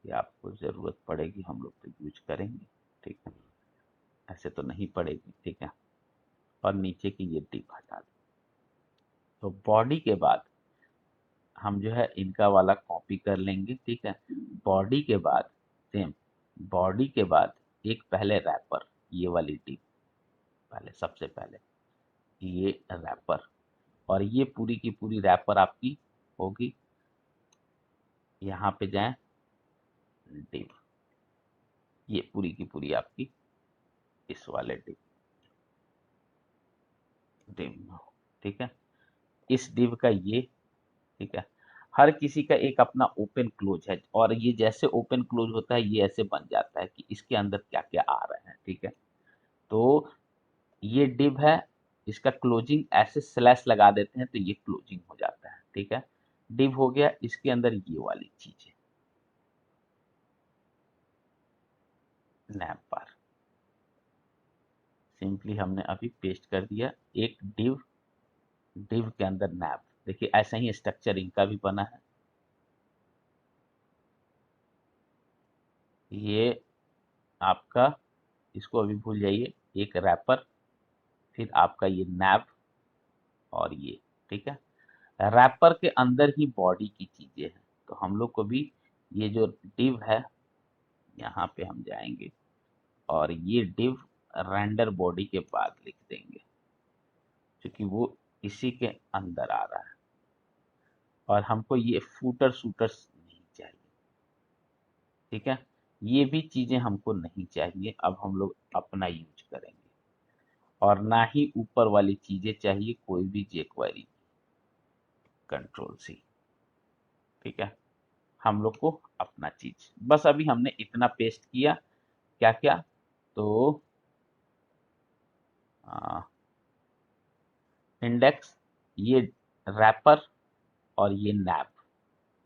कि आपको ज़रूरत पड़ेगी हम लोग तो यूज करेंगे, ठीक है। ऐसे तो नहीं पड़ेगी, ठीक है। और नीचे की ये डिप हटा दें। तो बॉडी के बाद हम जो है इनका वाला कॉपी कर लेंगे, ठीक है। बॉडी के बाद सेम, बॉडी के बाद एक पहले रैपर, ये वाली टिप पहले, सबसे पहले ये रैपर, और ये पूरी की पूरी रैपर आपकी होगी। यहाँ पे जाएं, डिव, ये पूरी की पूरी आपकी इस वाले डिव, डिव, ठीक है। इस डिव का ये, ठीक है। हर किसी का एक अपना ओपन क्लोज है, और ये जैसे ओपन क्लोज होता है ये ऐसे बन जाता है कि इसके अंदर क्या क्या आ रहे हैं, ठीक है। तो ये डिव है, इसका क्लोजिंग ऐसे स्लैश लगा देते हैं तो ये क्लोजिंग हो जाता है, ठीक है। डिव हो गया, इसके अंदर ये वाली चीज है, नैप बार, सिंपली हमने अभी पेस्ट कर दिया। एक डिव, डिव के अंदर नैप, देखिए ऐसा ही स्ट्रक्चर इनका भी बना है। ये आपका, इसको अभी भूल जाइए, एक रैपर, फिर आपका ये नैप, और ये, ठीक है। रैपर के अंदर ही बॉडी की चीजें हैं। तो हम लोग को भी ये जो डिव है, यहाँ पे हम जाएंगे और ये डिव रेंडर बॉडी के बाद लिख देंगे, क्योंकि वो इसी के अंदर आ रहा है। और हमको ये फूटर शूटर्स नहीं चाहिए, ठीक है। ये भी चीजें हमको नहीं चाहिए, अब हम लोग अपना यूज करेंगे। और ना ही ऊपर वाली चीजें चाहिए कोई भी जेक्वेरी, कंट्रोल सी, ठीक है। हम लोग को अपना चीज बस अभी हमने इतना पेस्ट किया, क्या क्या, तो इंडेक्स, ये रैपर और ये नैप,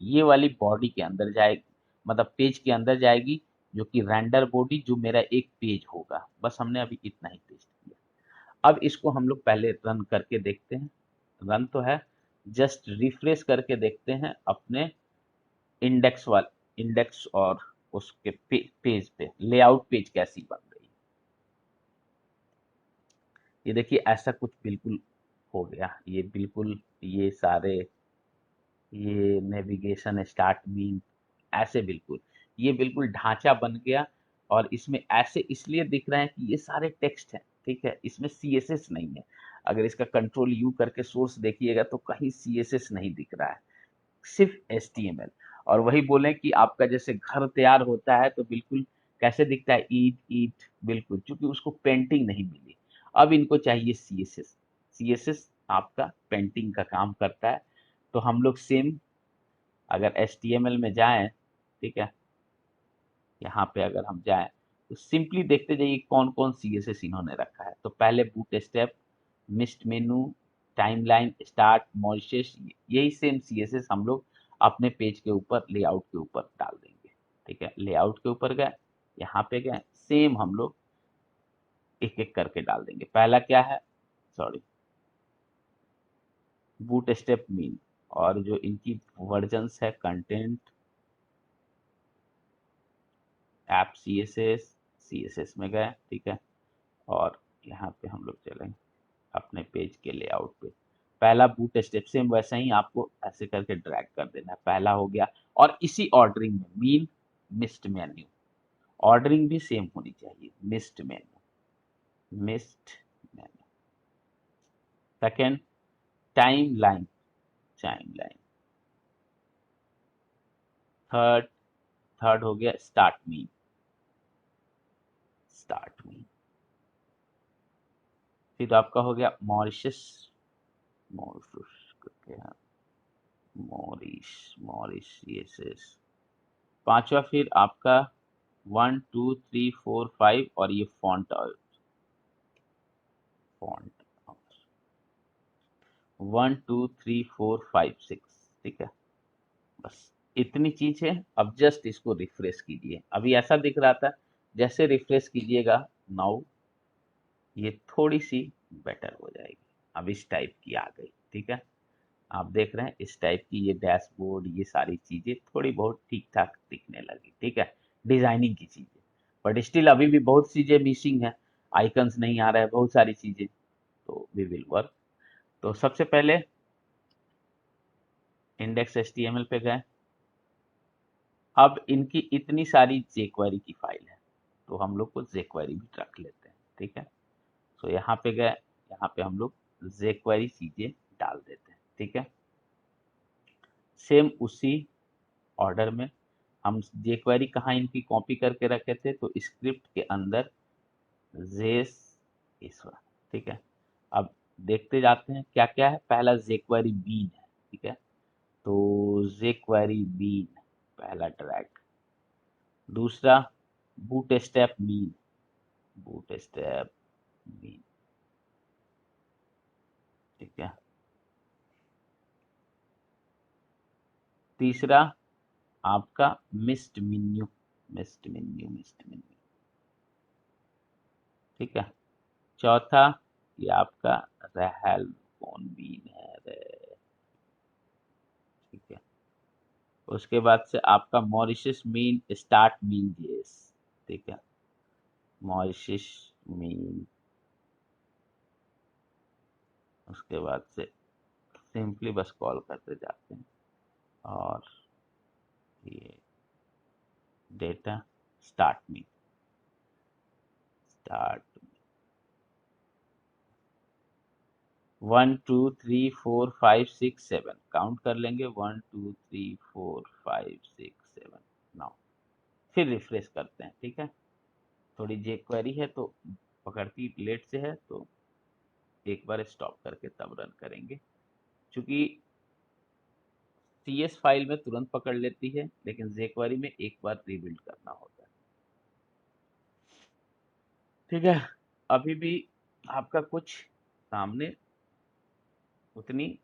ये वाली बॉडी के अंदर जाएगी, मतलब पेज के अंदर जाएगी, जो कि रेंडर बॉडी जो मेरा एक पेज होगा। बस हमने अभी इतना ही पेस्ट किया। अब इसको हम लोग पहले रन करके देखते हैं। रन तो है, जस्ट रिफ्रेश करके देखते हैं अपने इंडेक्स और उसके पेज पे लेआउट पेज कैसी बन रही है। ये देखिए ऐसा कुछ बिल्कुल हो गया, ये बिल्कुल, ये सारे, ये नेविगेशन स्टार्ट मीन, ऐसे बिल्कुल, ये बिल्कुल ढांचा बन गया। और इसमें ऐसे इसलिए दिख रहे हैं कि ये सारे टेक्स्ट हैं, ठीक है, इसमें सीएसएस नहीं है। अगर इसका कंट्रोल यू करके सोर्स देखिएगा तो कहीं सीएसएस नहीं दिख रहा है, सिर्फ एचटीएमएल। और वही बोले कि आपका जैसे घर तैयार होता है तो बिल्कुल कैसे दिखता है, ईट ईट, बिल्कुल, क्योंकि उसको पेंटिंग नहीं मिली। अब इनको चाहिए सीएसएस, सीएसएस आपका पेंटिंग का काम करता है। तो हम लोग सेम, अगर एचटीएमएल में जाएं, ठीक है, यहाँ पे अगर हम जाएं तो सिंपली देखते जाइए कौन कौन सीएसएस इन्होंने रखा है। तो पहले बूट स्टेप, मिस्ट मेनू, टाइमलाइन, स्टार्ट, मॉरिशस, यही सेम सीएसएस हम लोग अपने पेज के ऊपर लेआउट के ऊपर डाल देंगे, ठीक है। लेआउट के ऊपर गए, यहाँ पे गए, सेम हम लोग एक एक करके डाल देंगे। पहला क्या है, सॉरी, बूट स्टेप मीन, और जो इनकी वर्जन्स है, कंटेंट, ऐप सीएसएस, सीएसएस में गए, ठीक है। और यहाँ पे हम लोग चलेंगे अपने पेज के लेआउट पे। पहला बूट स्टेप सेम वैसा ही आपको ऐसे करके ड्रैग कर देना है, पहला हो गया। और इसी ऑर्डरिंग में मीन, मिस्ट मेन्यू, ऑर्डरिंग भी सेम होनी चाहिए, mist menu, mist menu. Second, time line, time line. Third, third हो गया स्टार्ट मीन, स्टार्ट मीन। फिर आपका हो गया मॉरिशस, मॉरिशस करके है, मॉरिश यस। पांचवा फिर आपका 1 2 3 4 5, और ये फॉन्ट, फॉन्ट 1 2 3 4 5 6, ठीक है। बस इतनी चीज है। अब जस्ट इसको रिफ्रेश कीजिए, अभी ऐसा दिख रहा था, जैसे रिफ्रेश कीजिएगा नाउ ये थोड़ी सी बेटर हो जाएगी। अब इस टाइप की आ गई, ठीक है। आप देख रहे हैं इस टाइप की, ये डैशबोर्ड, ये सारी चीजें थोड़ी बहुत ठीक ठाक दिखने लगी, ठीक है, डिजाइनिंग की चीजें। बट स्टिल अभी भी बहुत चीजें मिसिंग है, आइकन्स नहीं आ रहा है, बहुत सारी चीजें, तो वी विल वर्क। तो सबसे पहले इंडेक्स एचटीएमएल पे गए। अब इनकी इतनी सारी jQuery की फाइल है, तो हम लोग को jQuery भी रख लेते हैं, ठीक है। तो यहाँ पे गए, यहाँ पे हम लोग jQuery चीजें डाल देते हैं, ठीक है। सेम उसी ऑर्डर में हम jQuery कहाँ इनकी कॉपी करके रखे थे, तो स्क्रिप्ट के अंदर जेस, इस वाला, ठीक है। अब देखते जाते हैं क्या क्या है। पहला jQuery बीन है, ठीक है, तो jQuery बीन पहला ड्रैग। दूसरा बूटस्ट्रैप मीन, बूटस्ट्रैप मीन, ठीक है। तीसरा आपका mist menu, mist menu, mist menu, ठीक है। चौथा ये आपका रहल, कौन बीन है रे, ठीक है। उसके बाद से आपका मॉरिशस मीन, स्टार्ट मीन जेस, ठीक है, मॉरिशस मीन। उसके बाद से सिंपली बस कॉल करते जाते हैं, और ये data start mean, start 1 2 3 4 5 6 7 count कर लेंगे, 1 2 3 4 5 6 7। नाउ फिर रिफ्रेश करते हैं, ठीक है। थोड़ी jQuery है तो पकड़ती लेट से है, तो एक बार स्टॉप करके तब रन करेंगे, क्योंकि CS फाइल में तुरंत पकड़ लेती है, लेकिन jQuery में एक बार रीबिल्ड करना होता है। ठीक है, अभी भी आपका कुछ सामने उतनी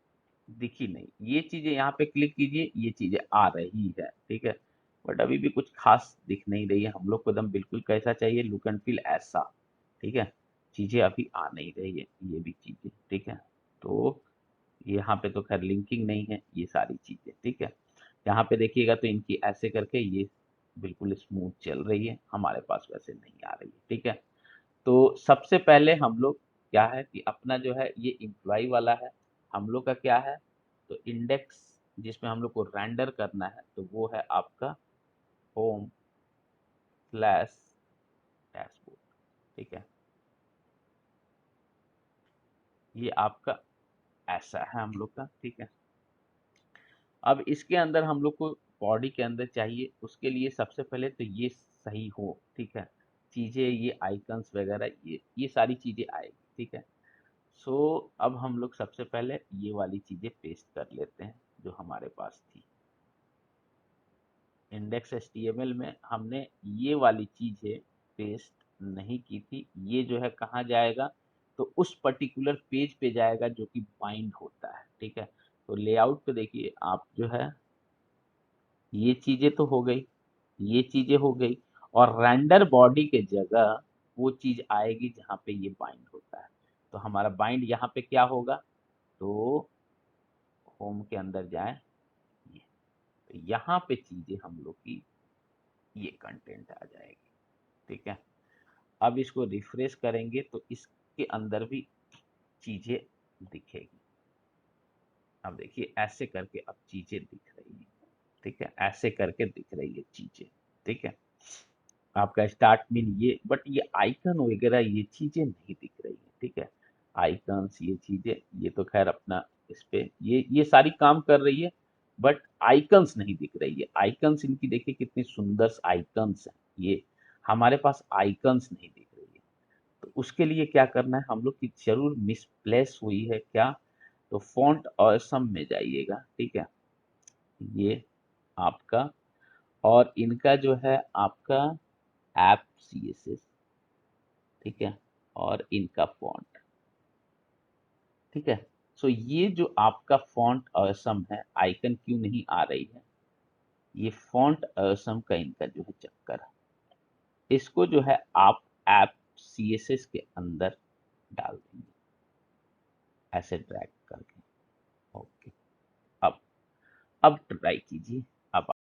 दिखी नहीं। ये चीजें यहाँ पे क्लिक कीजिए, ये चीजें आ रही है, ठीक है, बट अभी भी कुछ खास दिख नहीं रही है। हम लोग को एकदम बिल्कुल कैसा चाहिए, लुक एंड फील ऐसा, ठीक है। चीजें अभी आ नहीं रही है, ये भी चीजें, ठीक है। तो यहाँ पे तो खैर लिंकिंग नहीं है, ये सारी चीजें, ठीक है। यहाँ पे देखिएगा तो इनकी ऐसे करके ये बिल्कुल स्मूथ चल रही है, हमारे पास वैसे नहीं आ रही है, ठीक है। तो सबसे पहले हम लोग क्या है कि अपना जो है ये एम्प्लॉय वाला है, हम लोग का क्या है, तो इंडेक्स जिसमें हम लोग को रेंडर करना है, तो वो है आपका होम स्लैश डैशबोर्ड, ठीक है। ये आपका ऐसा है हम लोग का, ठीक है। अब इसके अंदर हम लोग को बॉडी के अंदर चाहिए, उसके लिए सबसे पहले तो ये सही हो, ठीक है। चीजें ये आइकन्स वगैरह ये सारी चीजें आएगी, ठीक है। सो अब हम लोग सबसे पहले ये वाली चीजें पेस्ट कर लेते हैं जो हमारे पास थी। इंडेक्स HTML में हमने ये वाली चीजें पेस्ट नहीं की थी। ये जो है कहाँ जाएगा, तो उस पर्टिकुलर पेज पे जाएगा जो कि बाइंड होता है, ठीक है। तो लेआउट पे देखिए आप जो है, ये चीजें तो हो गई, ये चीजें हो गई, और रेंडर बॉडी के जगह वो चीज आएगी जहाँ पे ये बाइंड होता है। तो हमारा बाइंड यहाँ पे क्या होगा, तो होम के अंदर जाए, ये तो यहाँ पे चीजें हम लोग की ये कंटेंट आ जाएगी, ठीक है। अब इसको रिफ्रेश करेंगे तो इसके अंदर भी चीजें दिखेगी। अब देखिए ऐसे करके अब चीजें दिख रही है, ठीक है, ऐसे करके दिख रही है चीजें, ठीक है। आपका स्टार्ट मीन ये, बट ये आइकन वगैरह ये चीजें नहीं दिख रही है, ठीक है। आइकन्स ये चीजें, ये तो खैर अपना इस पे ये सारी काम कर रही है, बट आइकन्स नहीं दिख रही है। आइकन्स इनकी देखिए कितनी सुंदर आइकन्स हैं, ये हमारे पास आइकन्स नहीं दिख रही है। तो उसके लिए क्या करना है हम लोग की, जरूर मिसप्लेस हुई है क्या, तो फॉन्ट ऑसम में जाइएगा, ठीक है। ये आपका, और इनका जो है आपका ऐप CSS, ठीक है, और इनका फॉन्ट, ठीक है। सो ये जो आपका फॉन्ट असम है, आइकन क्यों नहीं आ रही है, ये फॉन्ट असम का इनका जो है चक्कर है। इसको जो है आप ऐप CSS के अंदर डाल देंगे, ऐसे ड्रैग करके, ओके। अब ट्राई कीजिए, अब